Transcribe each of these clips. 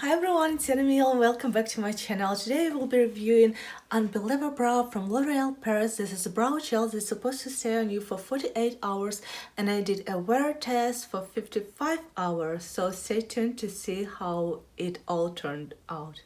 Hi everyone, it's Yanina and welcome back to my channel. Today we'll be reviewing Unbelieva Brow from L'Oreal Paris. This is a brow gel that's supposed to stay on you for 48 hours and I did a wear test for 55 hours. So stay tuned to see how it all turned out.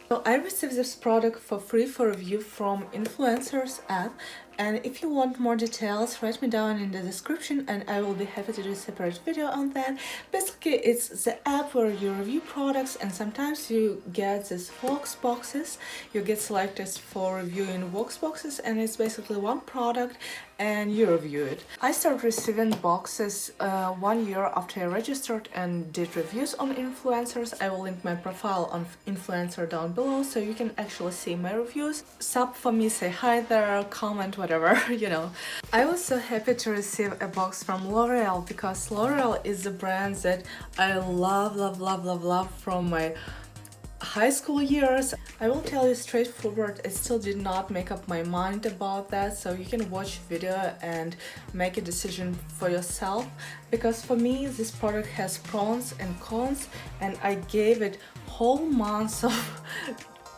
So I received this product for free for review from Influencers app, and if you want more details, write me down in the description and I will be happy to do a separate video on that. Basically, it's the app where you review products and sometimes you get these Vox boxes. You get selected for reviewing Vox boxes and it's basically one product and you review it. I started receiving boxes 1 year after I registered and did reviews on Influencers. I will link my profile on Influencer down below so you can actually see my reviews. Sub for me, say hi there, comment, whatever, you know. I was so happy to receive a box from L'Oreal because L'Oreal is a brand that I love from my high school years. I will tell you straightforward, I still did not make up my mind about that, so you can watch video and make a decision for yourself, because for me this product has pros and cons and I gave it whole months of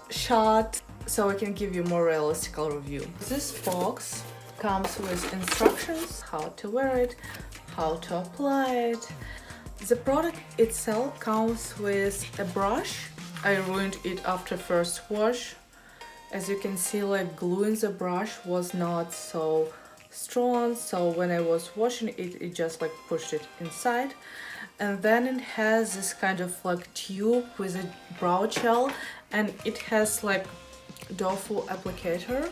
shot so I can give you more realistic review. This box comes with instructions how to wear it, how to apply it. The product itself comes with a brush. I ruined it after first wash. As you can see, like gluing the brush was not so strong, so when I was washing it, it just like pushed it inside. And then it has this kind of like tube with a brow gel and it has like doe-foot applicator,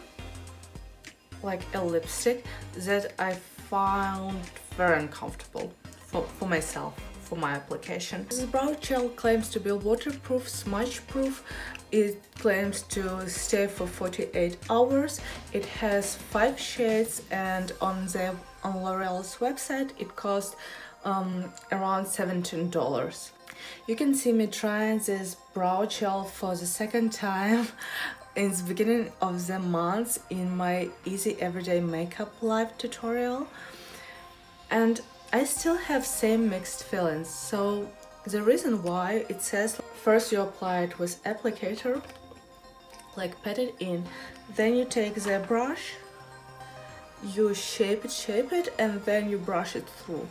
like a lipstick that I found very uncomfortable for myself. For my application. This brow gel claims to be waterproof, smudge proof. It claims to stay for 48 hours. It has 5 shades and on L'Oreal's website it costs around $17. You can see me trying this brow gel for the second time in the beginning of the month in my Easy Everyday Makeup live tutorial, and I still have same mixed feelings. So the reason why it says first you apply it with applicator, like pat it in, then you take the brush, you shape it and then you brush it through.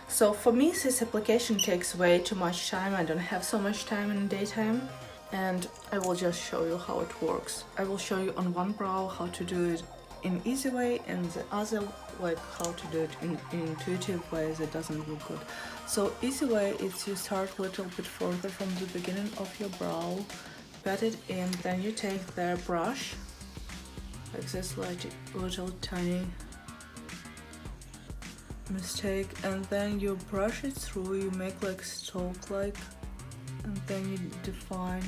So for me this application takes way too much time. I don't have so much time in the daytime, and I will just show you how it works. I will show you on one brow how to do it in easy way and the other like how to do it in intuitive way that doesn't look good. So easy way is you start a little bit further from the beginning of your brow, pat it in, then you take the brush like this, like little tiny mistake, and then you brush it through, you make like stroke like, and then you define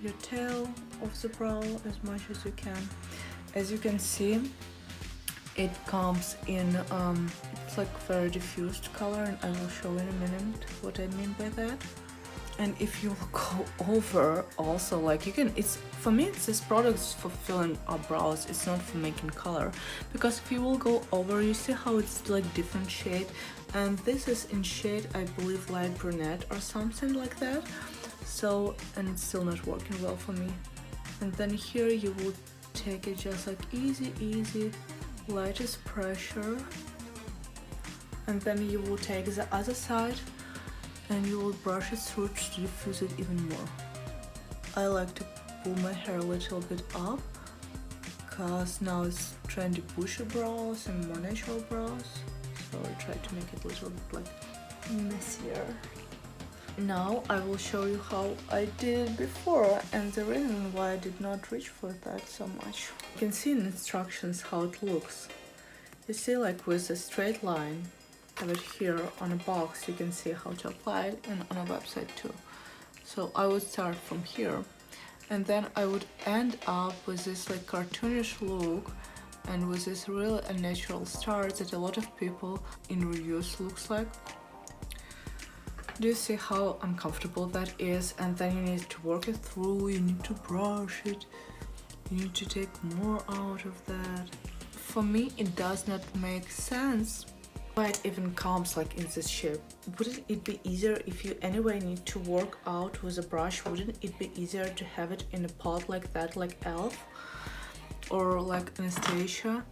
your tail of the brow as much as you can. As you can see, it comes in it's like very diffused color, and I will show in a minute what I mean by that. And if you go over also, like you can, it's for me this product is for filling our brows, it's not for making color, because if you will go over, you see how it's like different shade, and this is in shade I believe light brunette or something like that. So, and it's still not working well for me. And then here you will take it just like easy, lightest pressure, and then you will take the other side and you will brush it through to diffuse it even more. I like to pull my hair a little bit up because now it's trendy bushy brows and more natural brows, so I try to make it a little bit like messier. Now I will show you how I did it before and the reason why I did not reach for that so much. You can see in instructions how it looks. You see, like with a straight line, have it here on a box, you can see how to apply it, and on a website too. So I would start from here and then I would end up with this like cartoonish look and with this really unnatural start that a lot of people in reviews looks like. Do you see how uncomfortable that is? And then you need to work it through, you need to brush it, you need to take more out of that. For me it does not make sense Why it even comes like in this shape? Wouldn't it be easier if you anyway need to work out with a brush? Wouldn't it be easier to have it in a pot like that, like Elf or like Anastasia,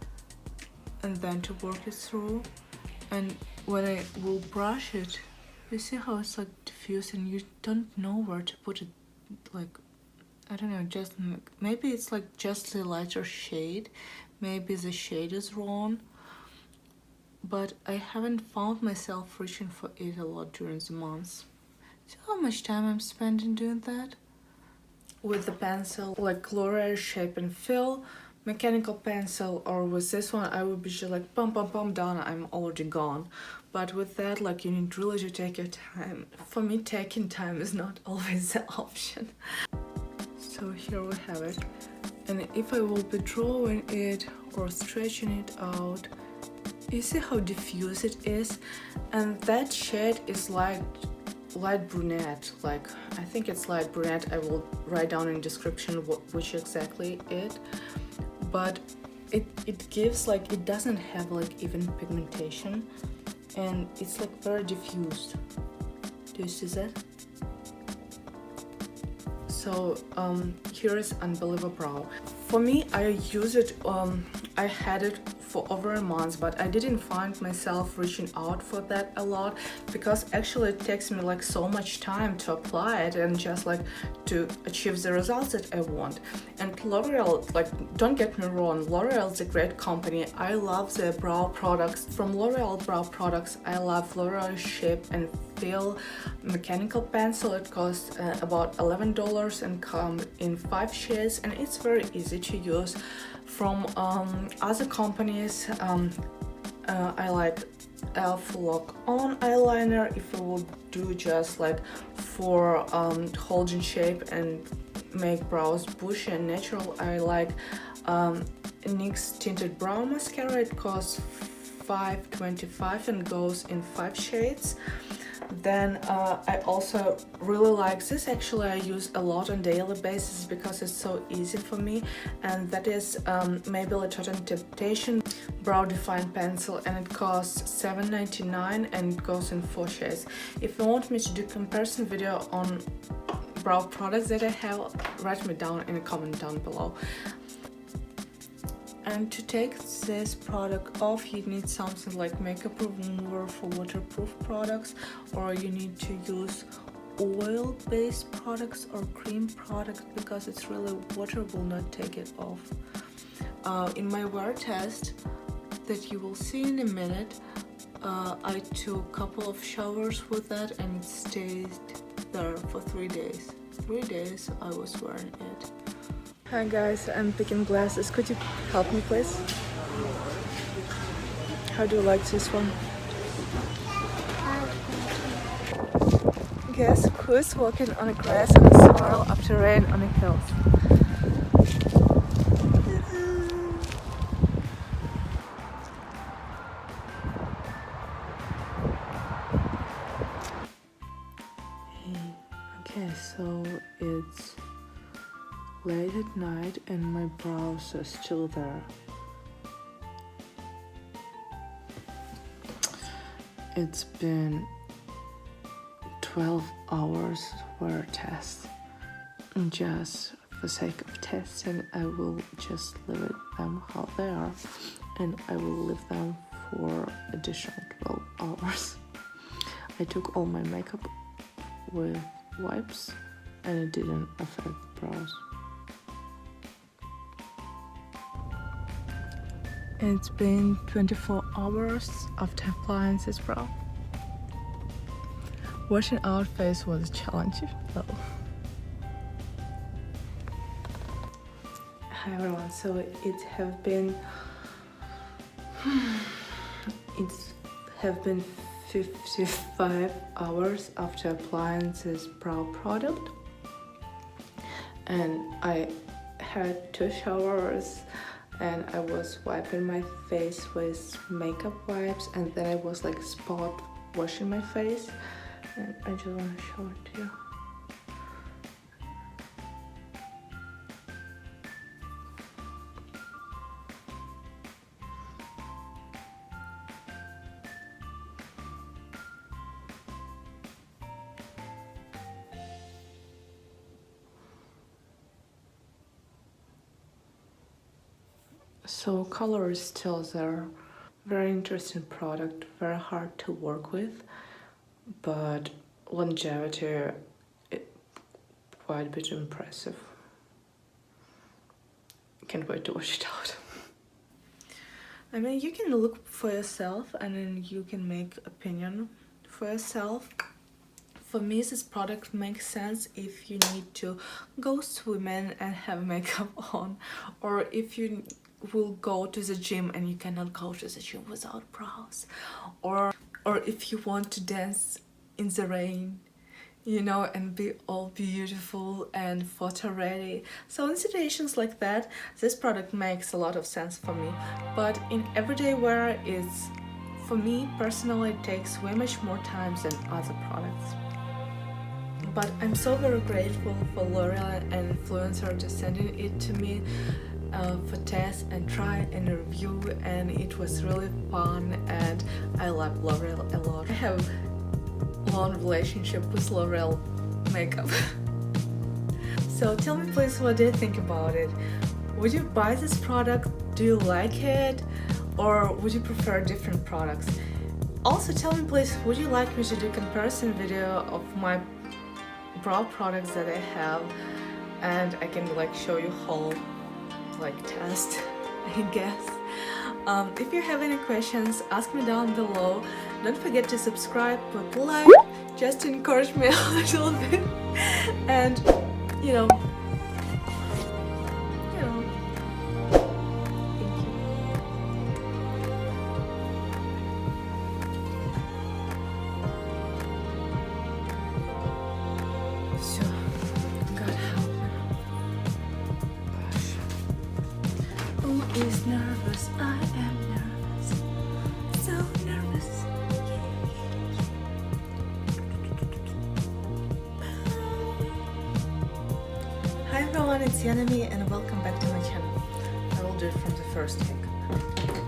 and then to work it through? And when I will brush it, you see how it's like diffused and you don't know where to put it. Like, I don't know, just maybe it's like just a lighter shade, maybe the shade is wrong, but I haven't found myself reaching for it a lot during the months. See how much time I'm spending doing that? With the pencil, like L'Oreal Shape and Fill, mechanical pencil, or with this one, I would be just like pump, pump, pump, done, I'm already gone. But with that, like, you need really to take your time. For me, taking time is not always the option. So here we have it. And if I will be drawing it or stretching it out, you see how diffuse it is? And that shade is light brunette. Like, I think it's light brunette. I will write down in description which exactly it. But it gives like, it doesn't have like even pigmentation, and it's like very diffused. Do you see that? So here is Unbelieva Brow. For me, I use it, I had it for over a month, but I didn't find myself reaching out for that a lot, because actually it takes me like so much time to apply it and just like to achieve the results that I want. And L'Oreal, like, don't get me wrong, L'Oreal is a great company. I love the brow products. From L'Oreal brow products, I love L'Oreal Shape and Fill mechanical pencil. It costs about $11 and come in 5 shades, and it's very easy to use. From other companies, I like Elf Lock On eyeliner if I will do just like for holding shape and make brows bushy and natural. I like NYX Tinted Brow Mascara. It costs $5.25 and goes in 5 shades. Then I also really like this. Actually, I use a lot on daily basis because it's so easy for me, and that is Maybelline Total Temptation Brow Defying Pencil, and it costs $7.99 and it goes in 4 shades. If you want me to do comparison video on brow products that I have, write me down in a comment down below. And to take this product off, you need something like makeup remover for waterproof products, or you need to use oil-based products or cream products, because it's really water will not take it off. In my wear test that you will see in a minute, I took a couple of showers with that and it stayed there for 3 days. 3 days I was wearing it. Hi guys, I'm picking glasses. Could you help me please? How do you like this one? Guess who's walking on the grass on the soil after rain on the hills? Okay, so it's late at night and my brows are still there. It's been 12 hours wear test. And just for sake of testing, I will just leave them how they are, and I will leave them for additional 12 hours. I took all my makeup with wipes and it didn't affect brows. It's been 24 hours after applying this brow. Washing out face was challenging though. Hi everyone, so it have been 55 hours after applying this brow product, and I had 2 showers, and I was wiping my face with makeup wipes, and then I was like spot washing my face, and I just want to show it to you. So color is still there. Very interesting product, very hard to work with, but longevity quite a bit impressive. Can't wait to wash it out. I mean, you can look for yourself and then you can make opinion for yourself. For me, this product makes sense if you need to go swimming and have makeup on, or if you will go to the gym and you cannot go to the gym without brows, or if you want to dance in the rain, you know, and be all beautiful and photo ready. So in situations like that, this product makes a lot of sense for me. But in everyday wear, for me personally, it takes way much more time than other products. But I'm so very grateful for L'Oreal and influencer just sending it to me for test and try and review, and it was really fun, and I love L'Oreal a lot. I have long relationship with L'Oreal makeup. So tell me please, what do you think about it? Would you buy this product? Do you like it? Or would you prefer different products? Also tell me please, would you like me to do a comparison video of my brow products that I have, and I can like show you whole like test, I guess. If you have any questions, ask me down below. Don't forget to subscribe, put a like, just to encourage me a little bit. And you know, thank you. So, God help me. Gosh. Who is nervous? I am nervous. So nervous. Hi everyone, it's Yanina and welcome back to my channel. I will do it from the first take.